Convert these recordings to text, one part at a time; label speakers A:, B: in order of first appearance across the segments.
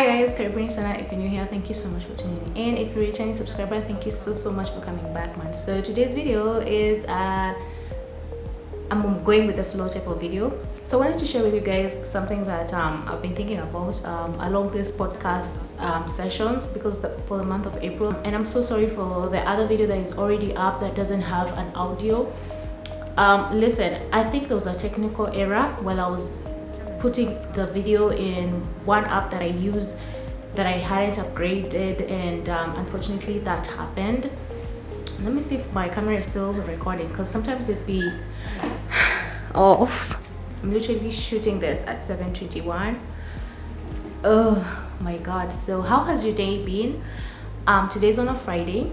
A: Hi guys, Karibuni sana. If you're new here, thank you so much for tuning in. If you're a returning subscriber, thank you so much for coming back, man. So today's video is I'm going with the flow type of video. So I wanted to share with you guys something that I've been thinking about along these podcast sessions because for the month of April, and I'm so sorry for the other video that is already up that doesn't have an audio. Listen, I think there was a technical error while I was putting the video in one app that I use that I hadn't upgraded, and unfortunately that happened. Let me see if my camera is still recording because sometimes it be off. I'm literally shooting this at 7:21. Oh my god. So how has your day been? Today's on a Friday.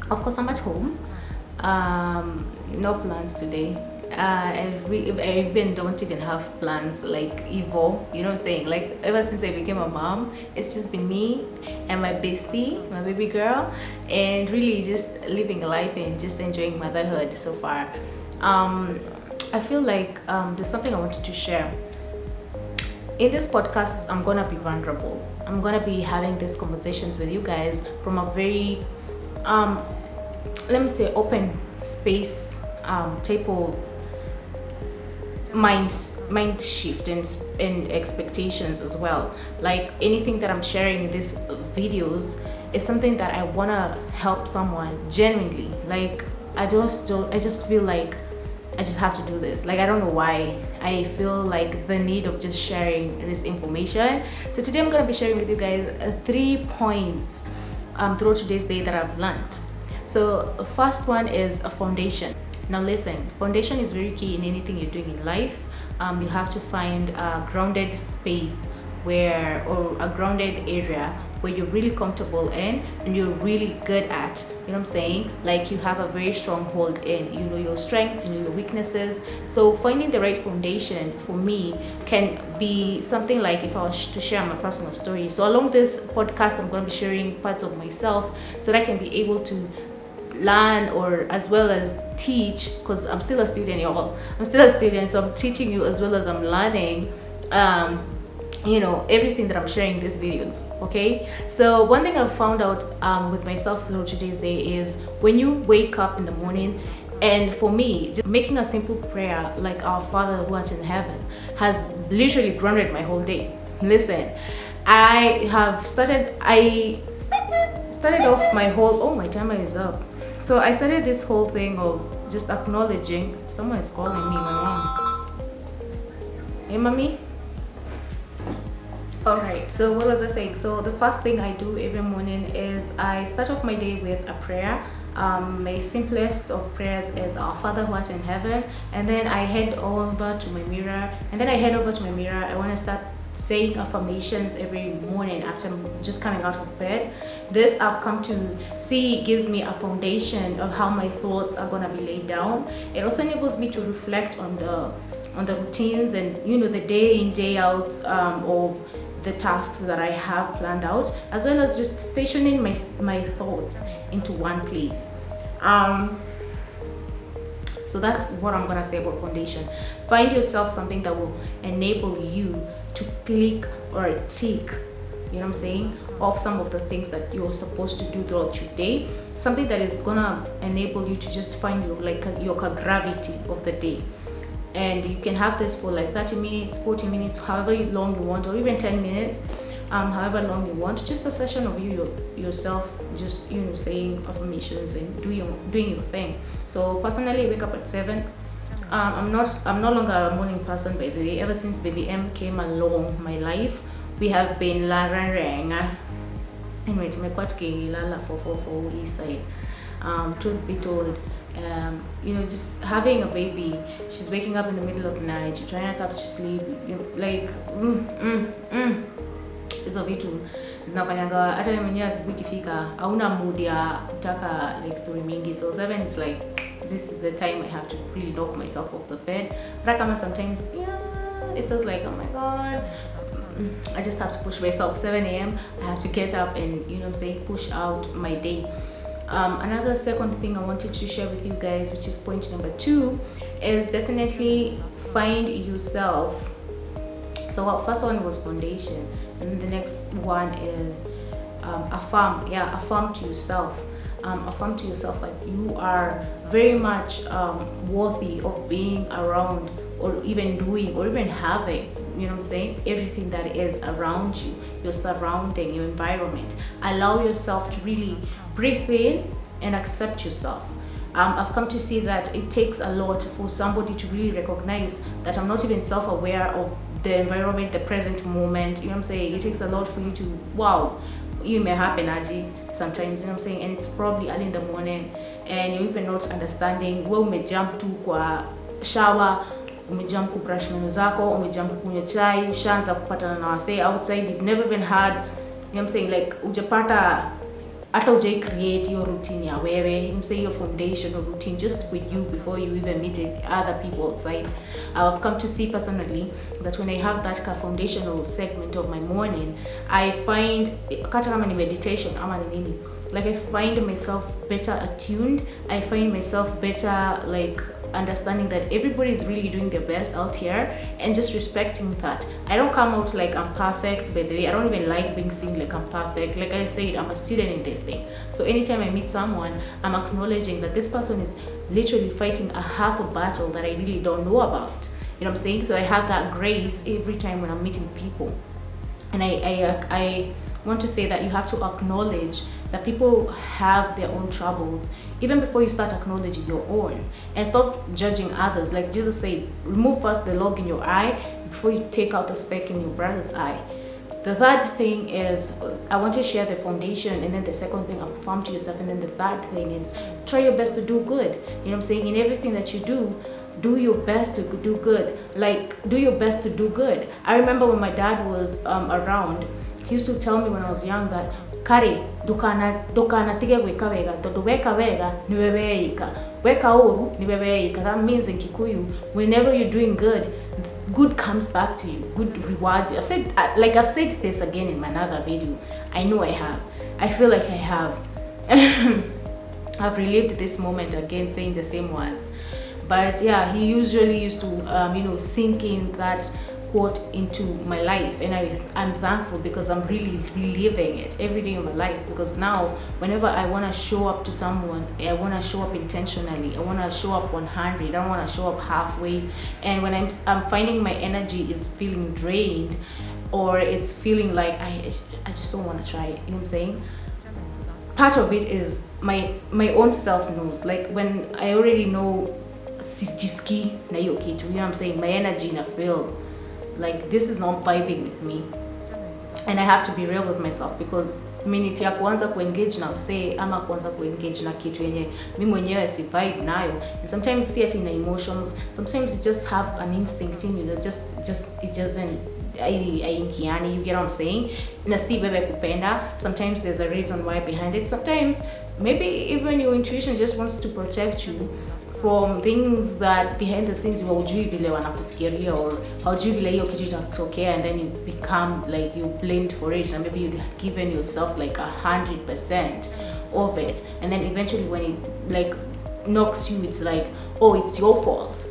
A: Of course I'm at home. No plans today. I even don't even have plans like Evo, you know what I'm saying? Like ever since I became a mom, it's just been me and my bestie, my baby girl, and really just living life and just enjoying motherhood so far. I feel like there's something I wanted to share. In this podcast, I'm gonna be vulnerable. I'm gonna be having these conversations with you guys from a very let me say open space type of mind shift and expectations as well. Like anything that I'm sharing in these videos is something that I want to help someone genuinely. Like I just feel like I just have to do this. Like I don't know why I feel like the need of just sharing this information. So today I'm going to be sharing with you guys 3 points throughout today's day that I've learned. So first one is a foundation. Now listen, foundation is very key in anything you're doing in life. You have to find a grounded space or a grounded area where you're really comfortable in and you're really good at, you know what I'm saying? Like you have a very strong hold in, you know your strengths, you know your weaknesses. So finding the right foundation for me can be something like if I was to share my personal story. So along this podcast, I'm going to be sharing parts of myself so that I can be able to learn or as well as teach, because I'm still a student, y'all. I'm still a student, so I'm teaching you as well as I'm learning you know, everything that I'm sharing in these videos. Okay, so one thing I've found out with myself through today's day is when you wake up in the morning, and for me just making a simple prayer like our Father who art in heaven has literally grounded my whole day. Listen, I started off my whole, oh my timer is up. So I started this whole thing of just acknowledging. Someone is calling me, my mom. Hey mommy. All right, so what was I saying? So the first thing I do every morning is I start off my day with a prayer. My simplest of prayers is our Father who art in heaven, and then I head over to my mirror, I want to start saying affirmations every morning after I'm just coming out of bed. This I've come to see gives me a foundation of how my thoughts are gonna be laid down. It also enables me to reflect on the routines and, you know, the day in day out of the tasks that I have planned out, as well as just stationing my thoughts into one place. So that's what I'm gonna say about foundation. Find yourself something that will enable you to click or tick, you know what I'm saying, off some of the things that you're supposed to do throughout your day. Something that is gonna enable you to just find your gravity of the day. And you can have this for like 30 minutes, 40 minutes, however long you want, or even 10 minutes, however long you want. Just a session of yourself, just, you know, saying affirmations and doing your thing. So personally, I wake up at 7. I'm no longer a morning person, by the way. Ever since baby M came along my life, we have been anyway, tumekuwa tukilala 444 east side. Truth be told, you know, just having a baby, she's waking up in the middle of the night, you're trying to catch sleep, like hizo vitu zinafanyaga hata mimi mwenyewe asubuhi ikifika hauna mood ya kutaka like story mingi. So 7 is like, this is the time I have to really knock myself off the bed. But sometimes, yeah, it feels like, oh my god, I just have to push myself. 7 a.m. I have to get up and, you know what I'm saying, push out my day. Another second thing I wanted to share with you guys, which is point number 2, is definitely find yourself So our first one was foundation, and then the next one is affirm. Yeah, affirm to yourself. Affirm to yourself that you are very much worthy of being around, or even doing, or even having, you know what I'm saying, everything that is around you, your surrounding, your environment. Allow yourself to really breathe in and accept yourself. I've come to see that it takes a lot for somebody to really recognize that I'm not even self-aware of the environment, the present moment. You know what I'm saying? It takes a lot for you to, wow, you may happen, Aji, sometimes, you know what I'm saying? And it's probably early in the morning, and you're even not understanding. Well, umejump tu kwa shower, umejump kubrush meno zako, umejump kunywa chai, ushaanza kupatana na wasee outside you've never even had, you know what I'm saying, like ujapata hata ujai create your routine ya wewe, you say your foundation or routine just for you before you even meet other people outside. I've come to see personally that when I have that foundational segment of my morning, I find kata kama ni meditation ama ni nini, like I find myself better attuned. I find myself better like understanding that everybody is really doing their best out here, and just respecting that. I don't come out like I'm perfect, by the way. I don't even like being seen like I'm perfect. Like I said, I'm a student in this thing. So anytime I meet someone, I'm acknowledging that this person is literally fighting a half a battle that I really don't know about. You know what I'm saying? So I have that grace every time when I'm meeting people. And I want to say that you have to acknowledge that people have their own troubles even before you start acknowledging your own, and stop judging others. Like Jesus said, remove first the log in your eye before you take out the speck in your brother's eye. The third thing is, I want to share the foundation, and then the second thing, affirm to yourself, and then the third thing is try your best to do good. You know what I'm saying? In everything that you do your best to do good. Like, do your best to do good. I remember when my dad was around, he used to tell me when I was young that Kari, dukana tige weka wega, todo weka wega, ni weweika. Weka uru, ni weweika. That means in Kikuyu, whenever you're doing good, good comes back to you. Good rewards you. I've said this again in my another video. I know I have. I feel like I have. I've relived this moment again, saying the same words. But yeah, he usually used to, sink in that quote into my life, and I'm thankful because I'm really reliving it every day of my life. Because now whenever I want to show up to someone, I want to show up intentionally. I want to show up 100. I don't want to show up halfway. And when I'm finding my energy is feeling drained, or it's feeling like I just don't want to try it, you know what I'm saying? Part of it is my own self knows. Like when I already know sijiski na hiyo kitu, you know what I'm saying? My energy na feel like this is not vibing with me, and I have to be real with myself, because minute ya kuanza kuengage na msee ama kuanza kuengage na kitu yenye mimi mwenyewe si vibe nayo, and sometimes see it in emotions, sometimes you just have an instinct in you that just it doesn't aingiani, you get what I'm saying? Na si bebe kupenda. Sometimes there's a reason why behind it. Sometimes maybe even your intuition just wants to protect you from things that behind the scenes haujui vile wanakufikiria, or haujui vile hiyo kitu itatokea, and then you become like you blamed for it, and maybe you've given yourself like 100% of it, and then eventually when it like knocks you, it's like, oh, it's your fault,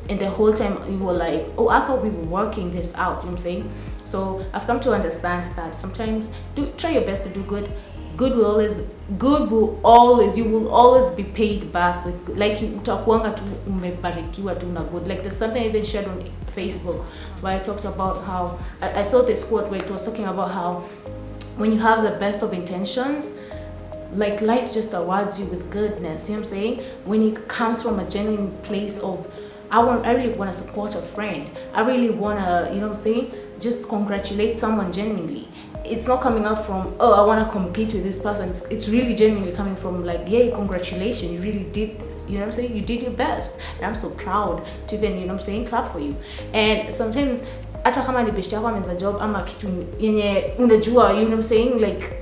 A: and the whole time you were like, oh, I thought we were working this out, you know what I'm saying? So I've come to understand that sometimes try your best to do good. You will always be paid back with, like, utakuanga tu umebarikiwa tu na good. Like there's something I even shared on Facebook where I talked about how I saw this quote where it was talking about how when you have the best of intentions, like life just awards you with goodness, you know what I'm saying? When it comes from a genuine place of I really want to support a friend, I really want to, you know what I'm saying, just congratulate someone genuinely. It's not coming out from, oh, I want to compete with this person. It's really genuinely coming from like, yay, congratulations, you really did, you know what I'm saying, you did your best, and I'm so proud to even, you know what I'm saying, clap for you. And sometimes hata kama ni best yako amenza job ama kitu yenye unajua, you know what I'm saying, like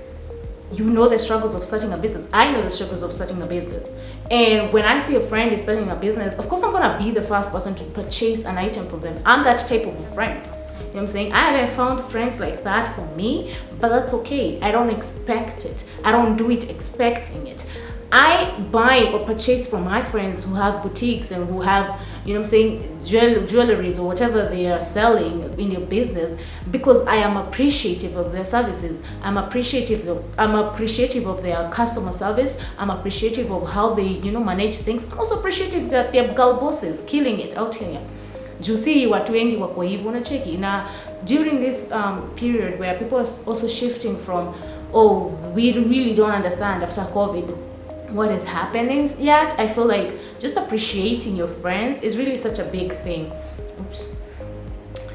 A: you know the struggles of starting a business. I know the struggles of starting a business, and when I see a friend is starting a business, of course I'm gonna be the first person to purchase an item from them. I'm that type of a friend. You know what I'm saying? I haven't found friends like that for me, but that's okay. I don't expect it. I don't do it expecting it. I buy or purchase from my friends who have boutiques and who have, you know what I'm saying, jewelries or whatever they are selling in your business, because I am appreciative of their services. I'm appreciative of their customer service. I'm appreciative of how they, you know, manage things. I'm also appreciative that they're girl bosses killing it out here. Jusi watu wengi wako hivyo unacheki. Na during this period where people are also shifting from, oh, we really don't understand after COVID what is happening yet, I feel like just appreciating your friends is really such a big thing. Oops.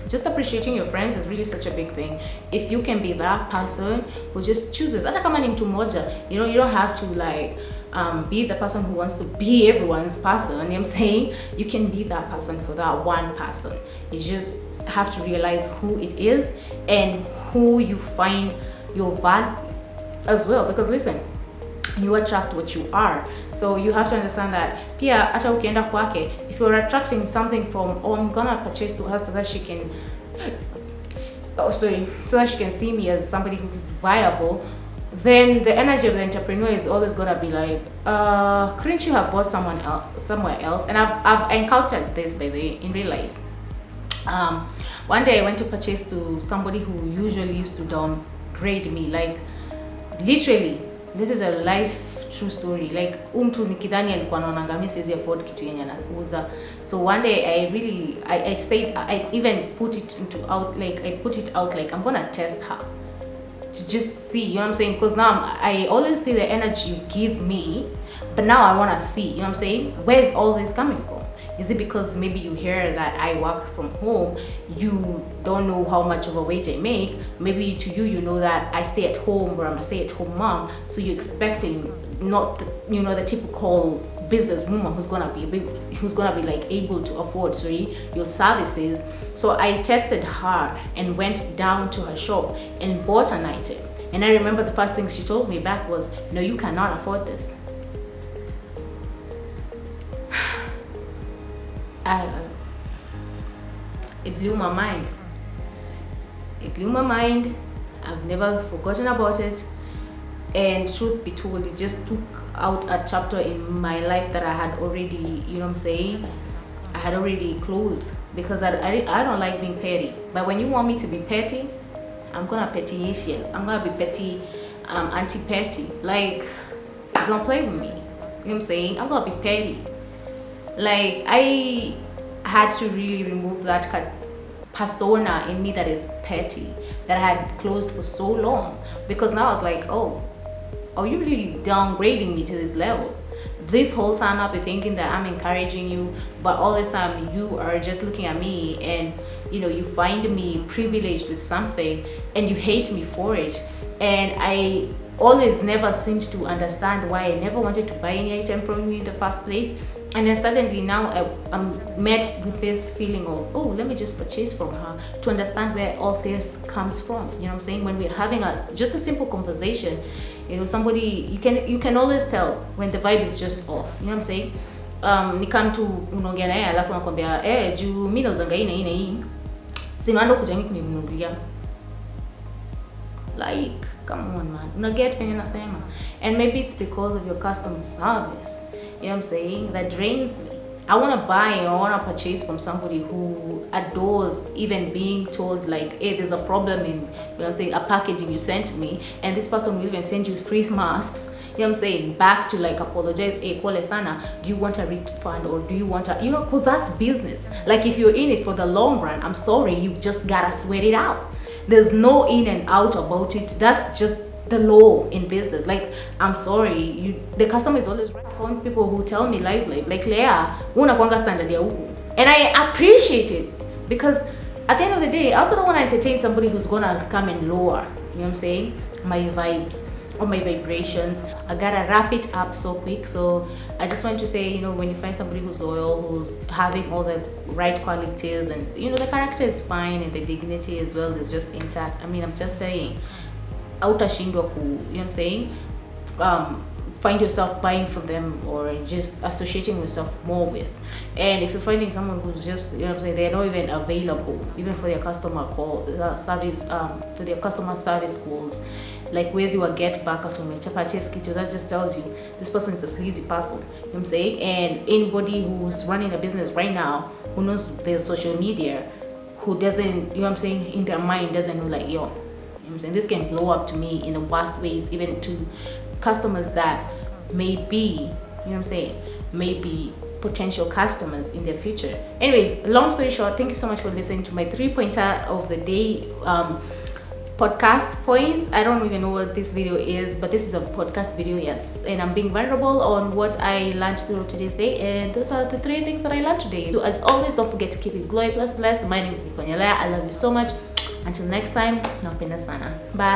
A: Just appreciating your friends is really such a big thing. If you can be that person who just chooses, hata kama ni mtu moja, you know, you don't have to like be the person who wants to be everyone's person, you know what I'm saying? You can be that person for that one person. You just have to realize who it is and who you find your value as well, because listen, you attract what you are. So you have to understand that pia hata ukienda kwake, if you're attracting something from, oh, I'm gonna purchase to her so that she can so that she can see me as somebody who's viable, then the energy of the entrepreneur is always gonna be like, couldn't you have bought somewhere else? And I've encountered this, by the way, in real life. One day I went to purchase to somebody who usually used to downgrade me, like literally. This is a life true story. Like mtu nikidhani alikuwa anaonanga mimi siwezi afford kitu yenye anauza. So one day I said, I even put it out like I'm gonna test her to just see, you know what I'm saying? Because now I always see the energy you give me, but now I want to see, you know what I'm saying? Where's all this coming from? Is it because maybe you hear that I work from home, you don't know how much of a wage I make? Maybe to you, you know that I stay at home, or I'm a stay-at-home mom, so you're expecting not the, you know, the typical business woman who's gonna be like able to afford your services. So I tested her and went down to her shop and bought an item. And I remember the first thing she told me back was, no, you cannot afford this. It blew my mind. It blew my mind. I've never forgotten about it. And truth be told, it just took out a chapter in my life that I had already, you know what I'm saying, I had already closed, because I don't like being petty. But when you want me to be petty, I'm gonna petty-ish. I'm gonna be petty, anti-petty. Like, don't play with me. You know what I'm saying? I'm gonna be petty. Like, I had to really remove that persona in me that is petty, that I had closed for so long, because now I was like, oh, are you really downgrading me to this level? This whole time I've been thinking that I'm encouraging you, but all this time you are just looking at me and, you know, you find me privileged with something and you hate me for it. And I always never seemed to understand why I never wanted to buy any item from you in the first place. And then suddenly now I'm met with this feeling of, oh, let me just purchase from her, to understand where all this comes from. You know what I'm saying? When we're having just a simple conversation, you know, somebody, you can always tell when the vibe is just off. You know what I'm saying? Ni kama tu unaongea naye alafu anakuambia juu mimi nauzanga hii sinaenda kuja mimi kuninunulia. Like, come on, man. Una get penye nasema. And maybe it's because of your customer service, you know what I'm saying, that drains me. I want to buy or I want to purchase from somebody who adores even being told like, hey, there's a problem in, you know what I'm saying, a packaging you sent me, and this person will even send you free masks, you know what I'm saying, back to like apologize, hey, pole sana, do you want a refund or do you want a, you know, because that's business. Like, if you're in it for the long run, I'm sorry, you just gotta sweat it out. There's no in and out about it. That's just the law in business. Like, I'm sorry, the customer is always right. I found people who tell me like Leah, unakwanga standard ya huku, and I appreciate it, because at the end of the day, I also don't want to entertain somebody who's gonna come and lower, you know what I'm saying, my vibes or my vibrations. I gotta wrap it up so quick. So I just want to say, you know, when you find somebody who's loyal, who's having all the right qualities, and you know, the character is fine and the dignity as well is just intact. I mean, I'm just saying, outashindwa ku, you know what I'm saying, find yourself buying from them or just associating yourself more with. And if you're finding someone who's just, you know what I'm saying, they're not even available even for their customer call service, to their customer service calls, like where's your get back from your purchase kit, that just tells you this person is a sleazy person. You know what I'm saying? And anybody who's running a business right now who knows their social media, who doesn't, you know what I'm saying, in their mind doesn't know, like, yo, you know what I'm saying, this can blow up to me in the worst ways, even to customers that may be, you know what I'm saying, may be potential customers in the future. Anyways, long story short, thank you so much for listening to my 3-pointer of the day podcast points. I don't even know what this video is, but this is a podcast video, yes, and I'm being vulnerable on what I learned through today's day, and those are the 3 things that I learned today. So as always, don't forget to keep it glowy blessed. My name is Nikonyala. I love you so much. Until next time, napenda sana. Bye.